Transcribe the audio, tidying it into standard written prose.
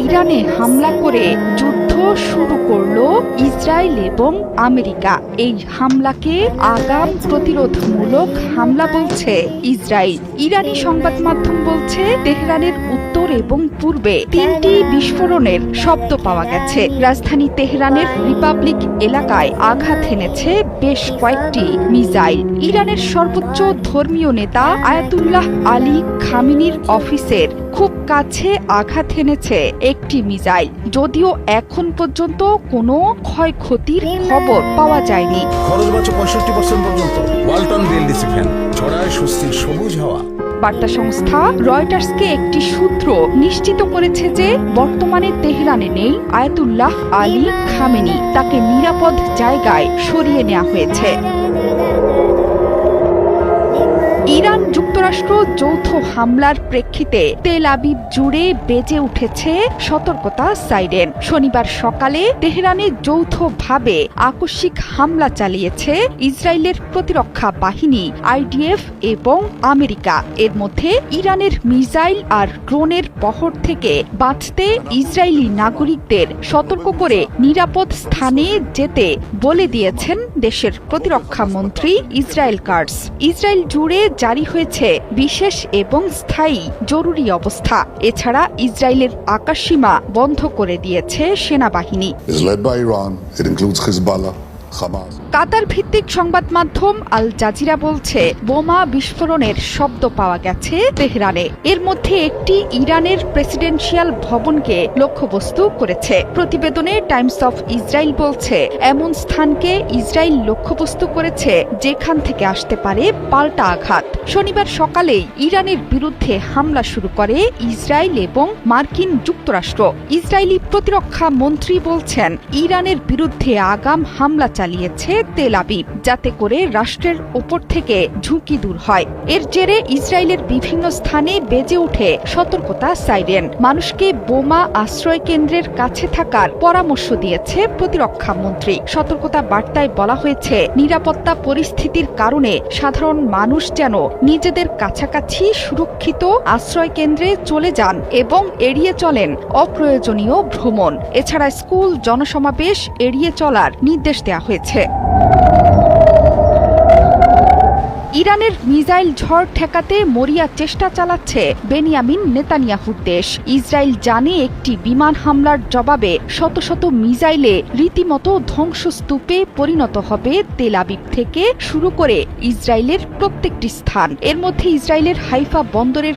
ইরানে হামলা করে যুদ্ধ শুরু করল ইসরায়েল এবং আমেরিকা। এই হামলাকে আগাম প্রতিরোধমূলক হামলা বলছে ইসরায়েল। ইরানি সংবাদ মাধ্যম বলছে তেহরানের উত্তর এবং পূর্বে 3টি বিস্ফোরণের শব্দ পাওয়া গেছে। রাজধানী তেহরানের রিপাবলিক এলাকায় আঘাত হেনেছে বেশ কয়েকটি মিসাইল। ইরানের সর্বোচ্চ ধর্মীয় নেতা আয়াতুল্লাহ আলী খামেনির অফিসের খুব কাছে আঘাত হেনেছে একটি মিসাইল, যদিও এখন পর্যন্ত কোনো ক্ষয়ক্ষতির খবর পাওয়া যায়নি। খরচ বাঁচে 65% পর্যন্ত। ওয়ালটন বিএলডিসি ফ্যান ছড়ায় স্বস্তির সবুজ হাওয়া। বার্তা সংস্থা রয়টার্সকে একটি সূত্র নিশ্চিত করেছে যে বর্তমানে তেহরানে নেই আয়াতুল্লাহ আলী খামেনি। তাকে নিরাপদ জায়গায় সরিয়ে নেওয়া হয়েছে। ইরান যুক্তরাষ্ট্র যৌথ হামলার প্রেক্ষিতে তেল আবিব জুড়ে বেজে উঠেছে সতর্কতা সাইরেন। শনিবার সকালে তেহরানে যৌথভাবে আকস্মিক হামলা চালিয়েছে ইসরায়েলের প্রতিরক্ষা বাহিনী আইডিএফ এবং আমেরিকা। এর মধ্যে ইরানের মিসাইল আর ড্রোনের বহর থেকে বাঁচতে ইসরায়েলি নাগরিকদের সতর্ক করে নিরাপদ স্থানে যেতে বলে দিয়েছেন দেশের প্রতিরক্ষা মন্ত্রী ইসরায়েল কাটজ। ইসরায়েল জুড়ে জারি হয়েছে বিশেষ এবং স্থায়ী জরুরি অবস্থা। এছাড়া ইসরায়েলের আকাশসীমা বন্ধ করে দিয়েছে সেনাবাহিনী। কাতার ভিত্তিক সংবাদ মাধ্যম আল জাজিরা বলছে, বোমা বিস্ফোরণের শব্দ পাওয়া গেছে তেহরানে। এর মধ্যে একটি ইরানের প্রেসিডেন্সিয়াল ভবনকে লক্ষ্যবস্তু করেছে। প্রতিবেদনে টাইমস অফ ইসরায়েল বলছে, এমন স্থানকে ইসরায়েল লক্ষ্যবস্তু করেছে যেখান থেকে আসতে পারে পাল্টা আঘাত। শনিবার সকালেই ইরানের বিরুদ্ধে হামলা শুরু করে ইসরায়েল এবং মার্কিন যুক্তরাষ্ট্র। ইসরায়েলি প্রতিরক্ষা মন্ত্রী বলছেন, ইরানের বিরুদ্ধে আগাম হামলা চালিয়েছে তেল আবিব, যাতে করে রাষ্ট্রের ওপর থেকে ঝুঁকি দূর হয়। এর জেরে ইসরায়েলের বিভিন্ন স্থানে বেজে ওঠে সতর্কতা সাইরেন। মানুষকে বোমা আশ্রয় কেন্দ্রের কাছে থাকার পরামর্শ দিয়েছে প্রতিরক্ষা মন্ত্রী। সতর্কতা বার্তায় বলা হয়েছে, নিরাপত্তা পরিস্থিতির কারণে সাধারণ মানুষ যেন নিজেদের কাছাকাছি সুরক্ষিত আশ্রয় কেন্দ্রে চলে যান এবং এড়িয়ে চলেন অপ্রয়োজনীয় ভ্রমণ। এছাড়া স্কুল, জনসমাবেশ এড়িয়ে চলার নির্দেশ দেওয়া হয়েছে। ইরানের মিসাইল ঝড় ঠেকাতে মরিয়া চেষ্টা চালাচ্ছে বেনিয়ামিন নেতানিয়াহুর দেশ। ইসরায়েল জানে একটি বিমান হামলার জবাবে শত শত মিসাইলে রীতিমতো ধ্বংসস্তূপে পরিণত হবে তেল আবিব থেকে শুরু করে ইসরায়েলের প্রত্যেকটি স্থান। এর মধ্যে ইসরায়েলের হাইফা বন্দরের